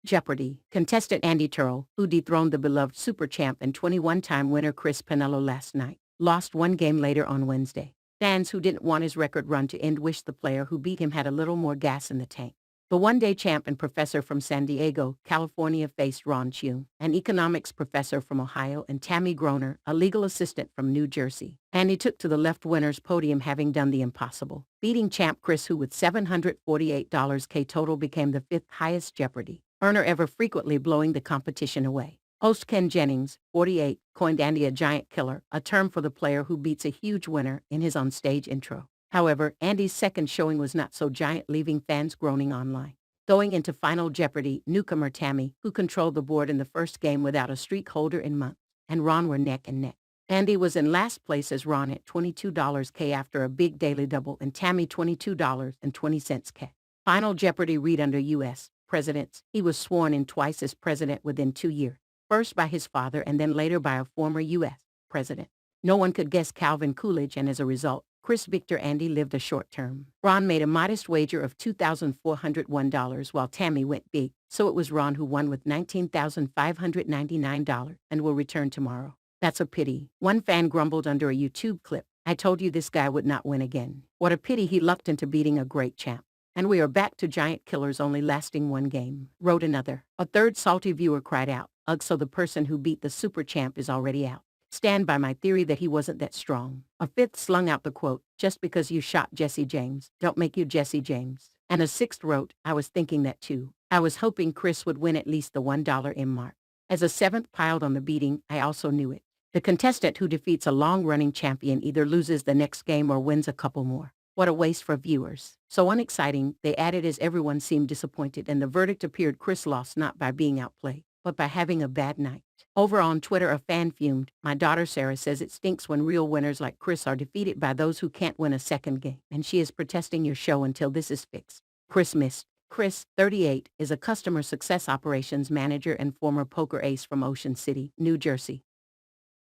Jeopardy! Contestant Andy Tirrell, who dethroned the beloved super champ and 21-time winner Cris Pannullo last night, lost one game later on Wednesday. Fans who didn't want his record run to end wished the player who beat him had a little more gas in the tank. The one-day champ and professor from San Diego, California faced Ron Cheung, an economics professor from Ohio, and Tammy Groner, a legal assistant from New Jersey. Andy took to the left winner's podium having done the impossible, beating champ Cris, who with $748K total became the fifth highest Jeopardy earner ever, frequently blowing the competition away. Host Ken Jennings, 48, coined Andy a giant killer, a term for the player who beats a huge winner, in his onstage intro. However, Andy's second showing was not so giant, leaving fans groaning online. Going into Final Jeopardy, newcomer Tammy, who controlled the board in the first game without a streak holder in months, and Ron were neck and neck. Andy was in last place as Ron at $22K after a big daily double, and Tammy $22.20K. Final Jeopardy read under U.S. presidents. He was sworn in twice as president within 2 years, first by his father and then later by a former U.S. president. No one could guess Calvin Coolidge, and as a result, Chris Victor Andy lived a short term. Ron made a modest wager of $2,401 while Tammy went big, so it was Ron who won with $19,599 and will return tomorrow. That's a pity. One fan grumbled under a YouTube clip, "I told you this guy would not win again. What a pity he lucked into beating a great champ." "And we are back to giant killers only lasting one game," wrote another. A third salty viewer cried out, "Ugh, so the person who beat the super champ is already out. Stand by my theory that he wasn't that strong." A fifth slung out the quote, "Just because you shot Jesse James, don't make you Jesse James." And a sixth wrote, "I was thinking that too. I was hoping Chris would win at least the $1 M mark." As a seventh piled on the beating, "I also knew it. The contestant who defeats a long-running champion either loses the next game or wins a couple more. What a waste for viewers. So unexciting," they added as everyone seemed disappointed, and the verdict appeared Chris lost not by being outplayed, but by having a bad night. Over on Twitter, a fan fumed, "My daughter Sarah says it stinks when real winners like Chris are defeated by those who can't win a second game, and she is protesting your show until this is fixed." Chris missed. Chris, 38, is a customer success operations manager and former poker ace from Ocean City, New Jersey,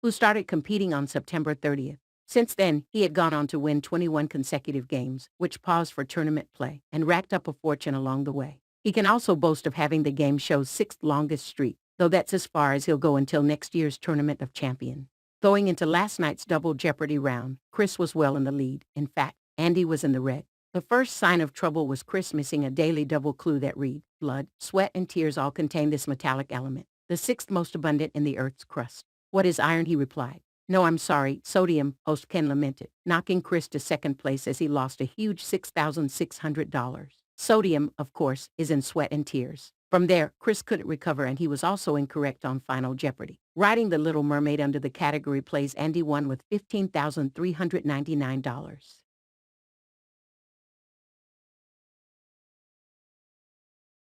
who started competing on September 30th. Since then, he had gone on to win 21 consecutive games, which paused for tournament play, and racked up a fortune along the way. He can also boast of having the game show's sixth longest streak, though that's as far as he'll go until next year's Tournament of Champions. Going into last night's Double Jeopardy round, Chris was well in the lead. In fact, Andy was in the red. The first sign of trouble was Chris missing a daily double clue that read, "Blood, sweat, and tears all contain this metallic element, the sixth most abundant in the Earth's crust." "What is iron?" he replied. "No, I'm sorry, sodium," host Ken lamented, knocking Chris to second place as he lost a huge $6,600. Sodium, of course, is in sweat and tears. From there, Chris couldn't recover, and he was also incorrect on Final Jeopardy. Writing The Little Mermaid under the category plays, Andy won with $15,399.